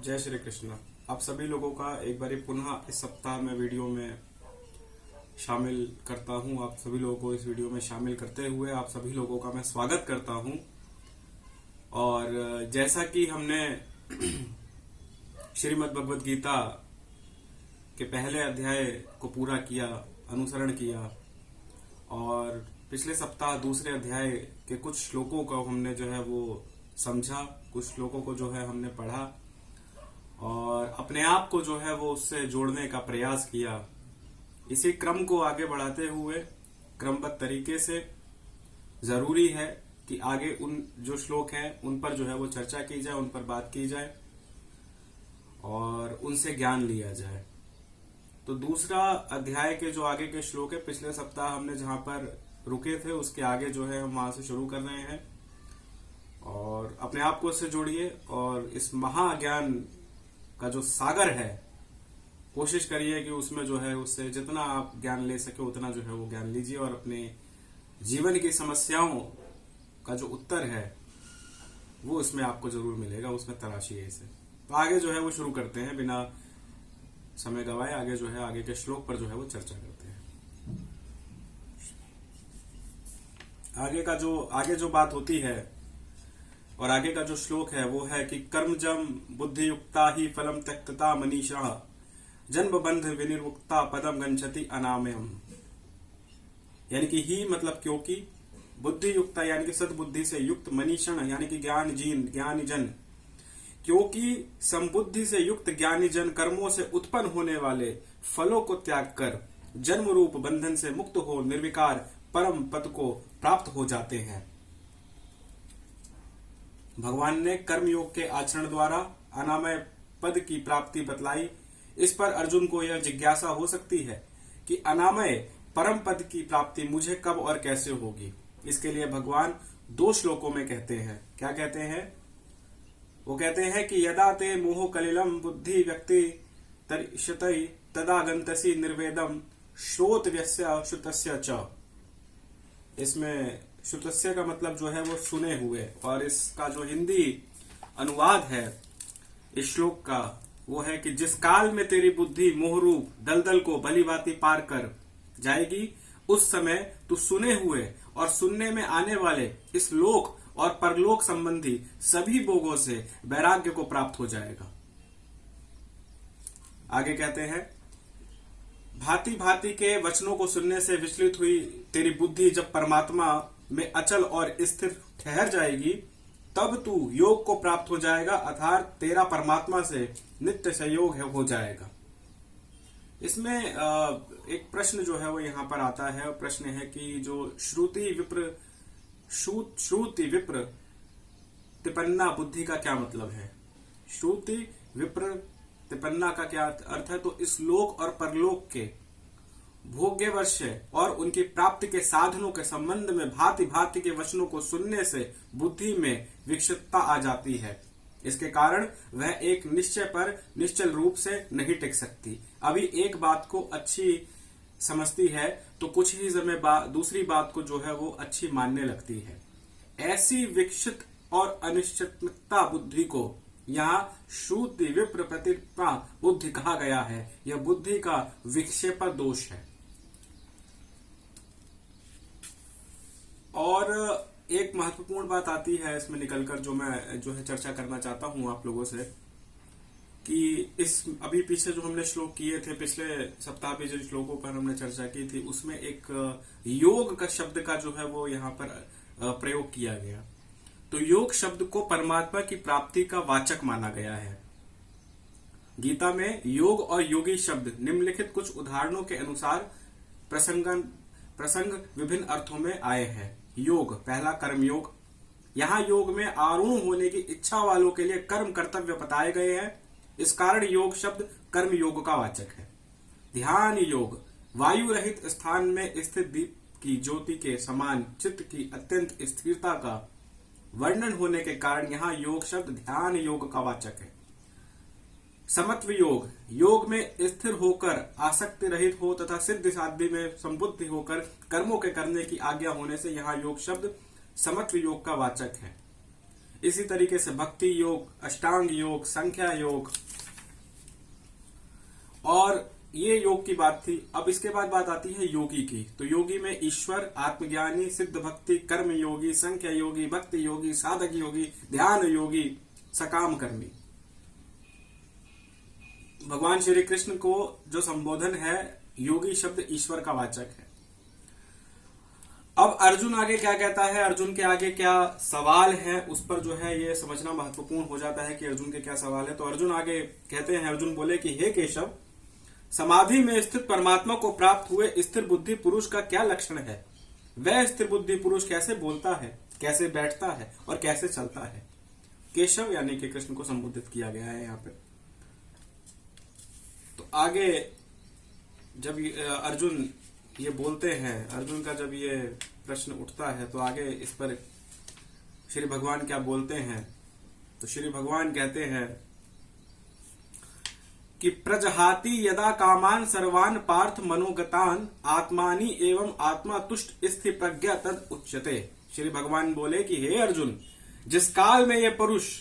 जय श्री कृष्ण। आप सभी लोगों का एक बार पुनः इस सप्ताह में वीडियो में शामिल करता हूं। आप सभी लोगों को इस वीडियो में शामिल करते हुए आप सभी लोगों का मैं स्वागत करता हूं। और जैसा कि हमने श्रीमद् भगवद गीता के पहले अध्याय को पूरा किया, अनुसरण किया, और पिछले सप्ताह दूसरे अध्याय के कुछ श्लोकों को हमने जो है वो समझा, कुछ श्लोकों को जो है हमने पढ़ा और अपने आप को जो है वो उससे जोड़ने का प्रयास किया। इसी क्रम को आगे बढ़ाते हुए क्रमबद्ध तरीके से जरूरी है कि आगे उन जो श्लोक हैं उन पर जो है वो चर्चा की जाए, उन पर बात की जाए और उनसे ज्ञान लिया जाए। तो दूसरा अध्याय के जो आगे के श्लोक है, पिछले सप्ताह हमने जहां पर रुके थे उसके आगे जो है हम वहां से शुरू कर रहे हैं। और अपने आप को इससे जोड़िए और इस महाज्ञान का जो सागर है, कोशिश करिए कि उसमें जो है उससे जितना आप ज्ञान ले सके उतना जो है वो ज्ञान लीजिए और अपने जीवन की समस्याओं का जो उत्तर है वो इसमें आपको जरूर मिलेगा, उसमें तलाशिए इसे। तो आगे जो है वो शुरू करते हैं, बिना समय गवाए आगे जो है आगे के श्लोक पर जो है वो चर्चा करते हैं। आगे जो बात होती है और आगे का जो श्लोक है वो है कि कर्मजम बुद्धि युक्ता ही फलम त्यक्तता मनीषा जन्म बंध विनिर्मुक्ता पदम गंछति अनामयम। यानी कि ही मतलब क्योंकि, बुद्धि युक्ता यानी कि सद्बुद्धि से युक्त, मनीषण यानी कि ज्ञानी जन, क्योंकि संबुद्धि से युक्त ज्ञानी जन कर्मों से उत्पन्न होने वाले फलों को त्याग कर जन्म रूप बंधन से मुक्त हो निर्विकार परम पद को प्राप्त हो जाते हैं। भगवान ने कर्मयोग के आचरण द्वारा अनामय पद की प्राप्ति बतलाई। इस पर अर्जुन को यह जिज्ञासा हो सकती है कि अनामय परम पद की प्राप्ति मुझे कब और कैसे होगी। इसके लिए भगवान 2 श्लोकों में कहते हैं। क्या कहते हैं? वो कहते हैं कि यदा ते मोह कलिलम बुद्धि व्यक्ति तरिष्यति तदा गंतसि निर्वेदम श्रोत व्यस्य श्रुतस्य च। इसमें श्रुतस्य का मतलब जो है वो सुने हुए, और इसका जो हिंदी अनुवाद है इस श्लोक का वो है कि जिस काल में तेरी बुद्धि मोहरूप दलदल को भली भांति पार कर जाएगी उस समय तू सुने हुए और सुनने में आने वाले इस लोक और परलोक संबंधी सभी भोगों से वैराग्य को प्राप्त हो जाएगा। आगे कहते हैं, भांति भांति के वचनों को सुनने से विचलित हुई तेरी बुद्धि जब परमात्मा में अचल और स्थिर ठहर जाएगी तब तू योग को प्राप्त हो जाएगा, अर्थात तेरा परमात्मा से नित्य सहयोग हो जाएगा। इसमें एक प्रश्न जो है वो यहाँ पर आता है। प्रश्न है कि जो श्रुति विप्र तिपन्ना बुद्धि का क्या मतलब है? श्रुति विप्र तिपन्ना का क्या अर्थ है? तो इस लोक और परलोक के भोग्य वर्ष और उनकी प्राप्ति के साधनों के संबंध में भांति भांति के वचनों को सुनने से बुद्धि में विक्षिप्तता आ जाती है। इसके कारण वह एक निश्चय पर निश्चल रूप से नहीं टिक सकती। अभी एक बात को अच्छी समझती है तो कुछ ही समय बाद दूसरी बात को जो है वो अच्छी मानने लगती है। ऐसी विक्षित और अनिश्चितता बुद्धि को यहाँ श्रुति विप्र प्रतिपा बुद्धि कहा गया है। यह बुद्धि का विक्षेप दोष है। और एक महत्वपूर्ण बात आती है इसमें निकलकर, जो मैं जो है चर्चा करना चाहता हूं आप लोगों से, कि इस अभी पीछे जो हमने श्लोक किए थे, पिछले सप्ताह पे जिन श्लोकों पर हमने चर्चा की थी उसमें एक योग का शब्द का जो है वो यहाँ पर प्रयोग किया गया। तो योग शब्द को परमात्मा की प्राप्ति का वाचक माना गया है। गीता में योग और योगी शब्द निम्नलिखित कुछ उदाहरणों के अनुसार प्रसंग विभिन्न अर्थों में आए हैं। योग, पहला कर्म योग। यहाँ योग में आरूढ़ होने की इच्छा वालों के लिए कर्म कर्तव्य बताए गए हैं। इस कारण योग शब्द कर्म योग का वाचक है। ध्यान योग, वायु रहित स्थान में स्थित दीप की ज्योति के समान चित्त की अत्यंत स्थिरता का वर्णन होने के कारण यहाँ योग शब्द ध्यान योग का वाचक है। समत्व योग, योग में स्थिर होकर आसक्ति रहित हो तथा सिद्ध साध्य में संबुद्धि होकर कर्मों के करने की आज्ञा होने से यहाँ योग शब्द समत्व योग का वाचक है। इसी तरीके से भक्ति योग, अष्टांग योग, संख्या योग, और ये योग की बात थी। अब इसके बाद बात आती है योगी की। तो योगी में ईश्वर, आत्मज्ञानी, सिद्ध भक्ति, कर्म योगी, संख्या योगी, भक्ति योगी, साधक योगी, ध्यान योगी, सकाम कर्मी। भगवान श्री कृष्ण को जो संबोधन है, योगी शब्द ईश्वर का वाचक है। अब अर्जुन आगे क्या कहता है, अर्जुन के आगे क्या सवाल है, उस पर जो है ये समझना महत्वपूर्ण हो जाता है कि अर्जुन के क्या सवाल है। तो अर्जुन आगे कहते हैं, अर्जुन बोले कि हे केशव, समाधि में स्थित परमात्मा को प्राप्त हुए स्थिर बुद्धि पुरुष का क्या लक्षण है? वह स्थिर बुद्धि पुरुष कैसे बोलता है, कैसे बैठता है और कैसे चलता है? केशव यानी कि कृष्ण को संबोधित किया गया है यहाँ पे। तो आगे जब अर्जुन ये बोलते हैं, अर्जुन का जब ये प्रश्न उठता है, तो आगे इस पर श्री भगवान क्या बोलते हैं? तो श्री भगवान कहते हैं कि प्रजहाति यदा कामान सर्वान पार्थ मनोगतान आत्मानि एवं आत्मा तुष्ट स्थिर प्रज्ञा तद उच्यते। श्री भगवान बोले कि हे अर्जुन, जिस काल में यह पुरुष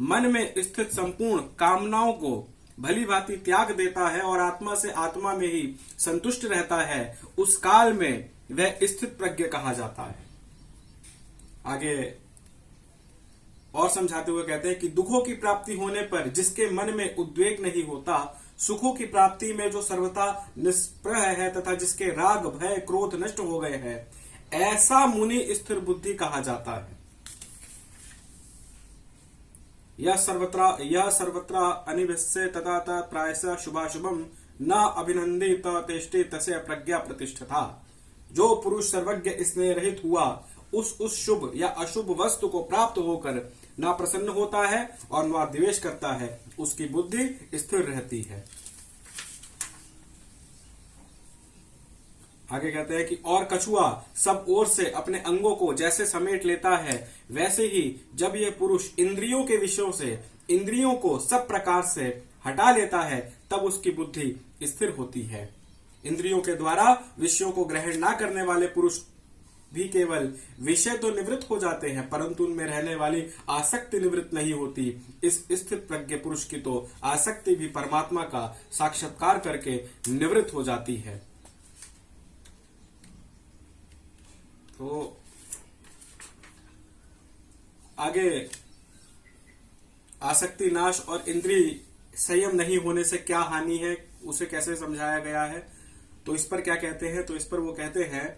मन में स्थित संपूर्ण कामनाओं को भली भांति त्याग देता है और आत्मा से आत्मा में ही संतुष्ट रहता है, उस काल में वह स्थित प्रज्ञ कहा जाता है। आगे और समझाते हुए कहते हैं कि दुखों की प्राप्ति होने पर जिसके मन में उद्वेग नहीं होता, सुखों की प्राप्ति में जो सर्वथा निष्प्रह है तथा जिसके राग भय क्रोध नष्ट हो गए हैं, ऐसा मुनि स्थिर बुद्धि कहा जाता है। यह सर्वत्र अनिविश्य तथा प्रायशः शुभाशुभम न अभिनंदित तेष्टे तस्य प्रज्ञा प्रतिष्ठता। जो पुरुष सर्वज्ञ स्नेह रहित हुआ, उस शुभ या अशुभ वस्तु को प्राप्त होकर ना प्रसन्न होता है और ना द्वेष करता है, उसकी बुद्धि स्थिर रहती है। आगे कहते हैं कि और कछुआ सब ओर से अपने अंगों को जैसे समेट लेता है, वैसे ही जब यह पुरुष इंद्रियों के विषयों से इंद्रियों को सब प्रकार से हटा लेता है, तब उसकी बुद्धि स्थिर होती है। इंद्रियों के द्वारा विषयों को ग्रहण न करने वाले पुरुष भी केवल विषय तो निवृत्त हो जाते हैं, परंतु उनमें रहने वाली आसक्ति निवृत्त नहीं होती। इस स्थित प्रज्ञ पुरुष की तो आसक्ति भी परमात्मा का साक्षात्कार करके निवृत्त हो जाती है। तो आगे आसक्ति नाश और इंद्रिय संयम नहीं होने से क्या हानि है, उसे कैसे समझाया गया है। तो इस पर क्या कहते हैं? तो इस पर वो कहते हैं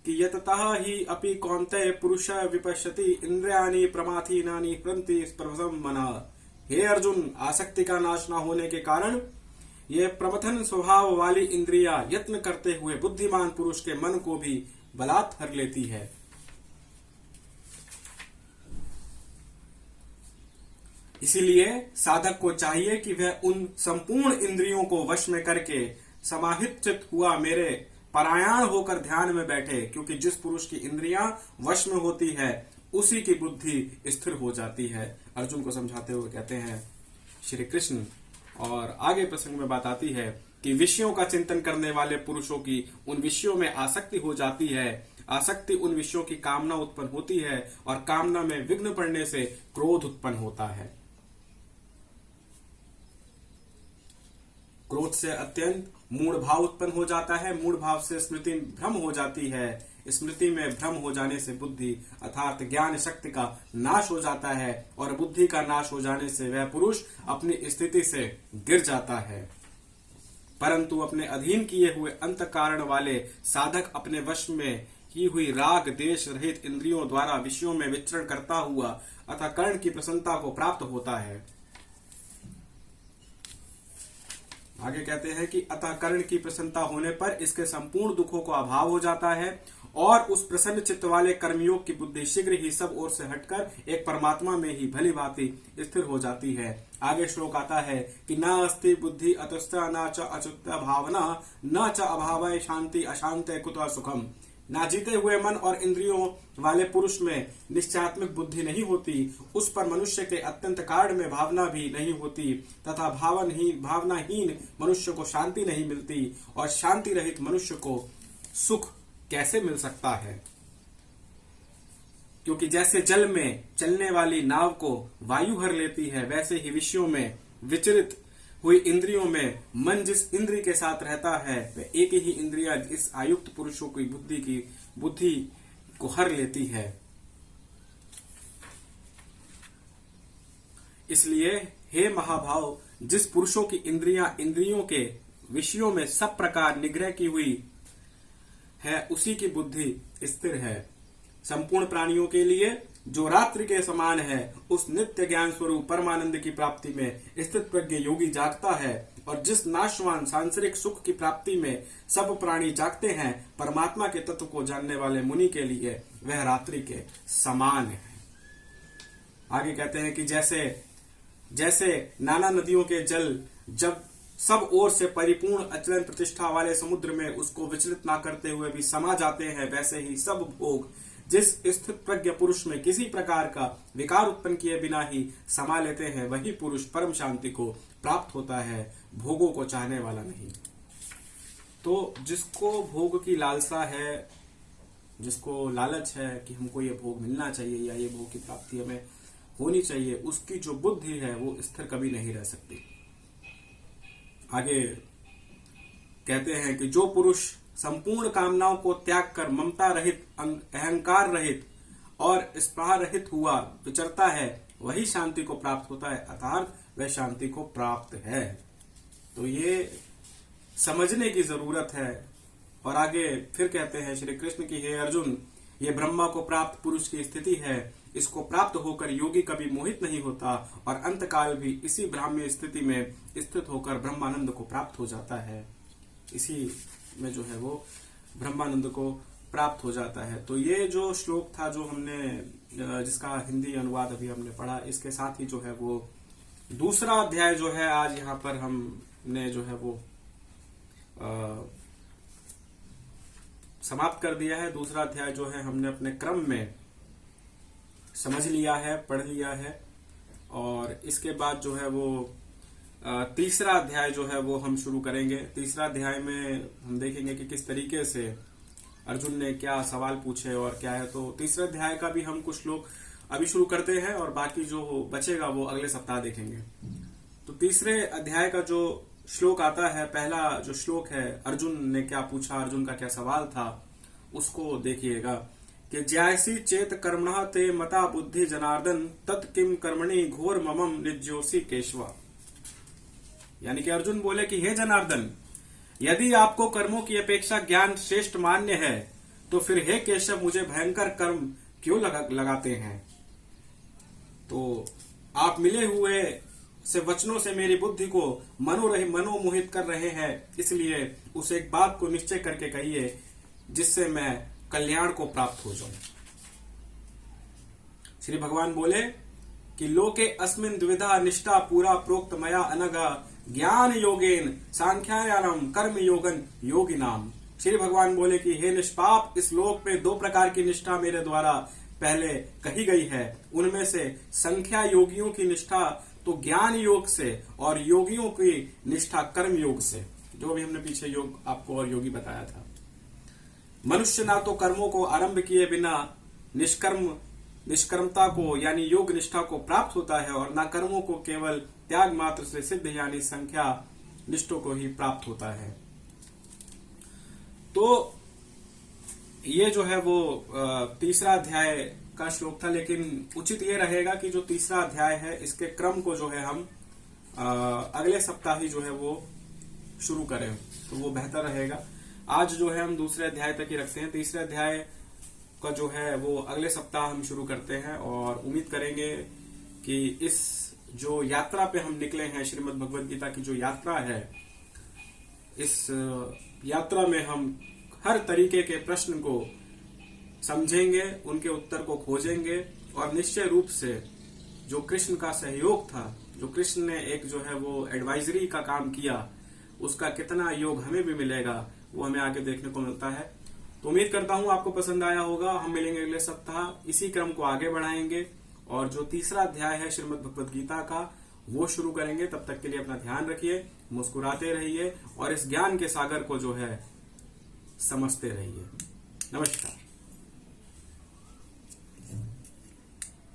कि यततः ही अपि कौन्तेय पुरुष विपश्यति इंद्रियाणि प्रमाथीनानि प्रन्ति स्प्रभसम मनः। हे अर्जुन, आसक्ति का नाश न होने के कारण ये प्रमथन स्वभाव वाली इंद्रियां यत्न करते हुए बुद्धिमान पुरुष के मन को भी बलात् हर लेती है। इसीलिए साधक को चाहिए कि वह उन संपूर्ण इंद्रियों को वश में करके समाहित चित्त हुआ मेरे परायण होकर ध्यान में बैठे, क्योंकि जिस पुरुष की इंद्रियां वश में होती है उसी की बुद्धि स्थिर हो जाती है। अर्जुन को समझाते हुए कहते हैं श्री कृष्ण। और आगे प्रसंग में बात आती है कि विषयों का चिंतन करने वाले पुरुषों की उन विषयों में आसक्ति हो जाती है। आसक्ति उन विषयों की कामना उत्पन्न होती है और कामना में विघ्न पड़ने से क्रोध उत्पन्न होता है। क्रोध से अत्यंत मूढ़ भाव उत्पन्न हो जाता है। मूढ़ भाव से स्मृति भ्रम हो जाती है। स्मृति में भ्रम हो जाने से बुद्धि अर्थात ज्ञान शक्ति का नाश हो जाता है और बुद्धि का नाश हो जाने से वह पुरुष अपनी स्थिति से गिर जाता है। परंतु अपने अधीन किए हुए अंत कारण वाले साधक अपने वश में की हुई राग देश रहित इंद्रियों द्वारा विषयों में विचरण करता हुआ अतः कर्ण की प्रसन्नता को प्राप्त होता है। आगे कहते हैं कि अतः कर्ण की प्रसन्नता होने पर इसके संपूर्ण दुखों को अभाव हो जाता है और उस प्रसन्न चित्त वाले कर्मयोग की बुद्धि शीघ्र ही सब ओर से हटकर एक परमात्मा में ही भली भांति स्थिर हो जाती है। आगे श्लोक आता है कि न अस्ति बुद्धि अतुस्त न च अच्युत भावना न च अभाव शांति अशांत कुतः सुखम। ना जीते हुए मन और इंद्रियों वाले पुरुष में निश्चयात्मक बुद्धि नहीं होती, उस पर मनुष्य के अत्यंत कारण में भावना भी नहीं होती तथा भावनाहीन मनुष्य को शांति नहीं मिलती और शांति रहित मनुष्य को सुख कैसे मिल सकता है। क्योंकि जैसे जल में चलने वाली नाव को वायु हर लेती है, वैसे ही विषयों में विचलित हुई इंद्रियों में मन जिस इंद्रिय के साथ रहता है वह एक ही इंद्रिया इस आयुक्त पुरुषों की बुद्धि को हर लेती है। इसलिए हे महाभाव, जिस पुरुषों की इंद्रियों के विषयों में सब प्रकार निग्रह की हुई है, उसी की बुद्धि स्थिर है। संपूर्ण प्राणियों के लिए जो रात्रि के समान है, उस नित्य ज्ञान स्वरूप परमानंद की प्राप्ति में स्थित प्रज्ञ योगी जागता है, और जिस नाशवान सांसारिक सुख की प्राप्ति में सब प्राणी जागते हैं, परमात्मा के तत्व को जानने वाले मुनि के लिए वह रात्रि के समान है। आगे कहते हैं कि जैसे नाना नदियों के जल जब सब ओर से परिपूर्ण अचलन प्रतिष्ठा वाले समुद्र में उसको विचलित ना करते हुए भी समा जाते हैं, वैसे ही सब भोग जिस स्थित प्रज्ञ पुरुष में किसी प्रकार का विकार उत्पन्न किए बिना ही समा लेते हैं, वही पुरुष परम शांति को प्राप्त होता है, भोगों को चाहने वाला नहीं। तो जिसको भोग की लालसा है, जिसको लालच है कि हमको ये भोग मिलना चाहिए या ये भोग की प्राप्ति हमें होनी चाहिए, उसकी जो बुद्धि है वो स्थिर कभी नहीं रह सकती। आगे कहते हैं कि जो पुरुष संपूर्ण कामनाओं को त्याग कर ममता रहित, अहंकार रहित और स्पृहा रहित हुआ विचरता है, वही शांति को प्राप्त होता है, अर्थात वह शांति को प्राप्त है। तो ये समझने की जरूरत है। और आगे फिर कहते हैं श्री कृष्ण की, हे अर्जुन, ये ब्रह्मा को प्राप्त पुरुष की स्थिति है। इसको प्राप्त होकर योगी कभी मोहित नहीं होता और अंतकाल भी इसी ब्राह्म्य स्थिति में स्थित होकर ब्रह्मानंद को प्राप्त हो जाता है। इसी में जो है वो ब्रह्मानंद को प्राप्त हो जाता है। तो ये जो श्लोक था जो हमने जिसका हिंदी अनुवाद अभी हमने पढ़ा, इसके साथ ही जो है वो दूसरा अध्याय जो है आज यहाँ पर हमने जो है वो समाप्त कर दिया है। दूसरा अध्याय जो है हमने अपने क्रम में समझ लिया है, पढ़ लिया है। और इसके बाद जो है वो तीसरा अध्याय जो है वो हम शुरू करेंगे। तीसरा अध्याय में हम देखेंगे कि किस तरीके से अर्जुन ने क्या सवाल पूछे और क्या है। तो तीसरे अध्याय का भी हम कुछ श्लोक अभी शुरू करते हैं और बाकी जो बचेगा वो अगले सप्ताह देखेंगे। तो तीसरे अध्याय का जो श्लोक आता है, पहला जो श्लोक है, अर्जुन ने क्या पूछा, अर्जुन का क्या सवाल था, उसको देखिएगा कि जैसी चेत कर्मणः ते मता बुद्धि जनार्दन तत् किम कर्मणि घोर ममम निज्योसी केशवा। यानी कि अर्जुन बोले कि हे जनार्दन, यदि आपको कर्मों की अपेक्षा ज्ञान श्रेष्ठ मान्य है तो फिर हे केशव मुझे भयंकर कर्म क्यों लगाते हैं। तो आप मिले हुए से वचनों से मेरी बुद्धि को मनोमोहित कर रहे हैं, इसलिए उस एक बात को निश्चय करके कहिए जिससे मैं कल्याण को प्राप्त हो जाऊं। श्री भगवान बोले कि लोके अस्मिन् द्विधा निष्ठा पूरा प्रोक्त मया अनघा ज्ञान योगेन सांख्यायानम कर्म योगन योगी नाम। श्री भगवान बोले कि हे निष्पाप, इस लोक में दो प्रकार की निष्ठा मेरे द्वारा पहले कही गई है। उनमें से संख्या योगियों की निष्ठा तो ज्ञान योग से और योगियों की निष्ठा कर्म योग से, जो भी हमने पीछे योग आपको और योगी बताया था। मनुष्य ना तो कर्मों को आरंभ किए बिना निष्कर्मता को यानी योग निष्ठा को प्राप्त होता है और ना कर्मों को केवल त्याग मात्र से सिद्ध यानी संख्या निष्ठों को ही प्राप्त होता है। तो ये जो है वो तीसरा अध्याय का श्लोक था, लेकिन उचित ये रहेगा कि जो तीसरा अध्याय है इसके क्रम को जो है हम अगले सप्ताह ही जो है वो शुरू करें तो वो बेहतर रहेगा। आज जो है हम दूसरे अध्याय तक ही रखते हैं। तीसरे अध्याय का जो है वो अगले सप्ताह हम शुरू करते हैं और उम्मीद करेंगे कि इस जो यात्रा पे हम निकले हैं, श्रीमद् भगवद गीता की जो यात्रा है, इस यात्रा में हम हर तरीके के प्रश्न को समझेंगे, उनके उत्तर को खोजेंगे और निश्चय रूप से जो कृष्ण का सहयोग था, जो कृष्ण ने एक जो है वो एडवाइजरी का काम किया, उसका कितना योग हमें भी मिलेगा वो हमें आगे देखने को मिलता है। तो उम्मीद करता हूं आपको पसंद आया होगा। हम मिलेंगे अगले सप्ताह, इसी क्रम को आगे बढ़ाएंगे और जो तीसरा अध्याय है श्रीमद् भगवद गीता का वो शुरू करेंगे। तब तक के लिए अपना ध्यान रखिए, मुस्कुराते रहिए और इस ज्ञान के सागर को जो है समझते रहिए। नमस्कार।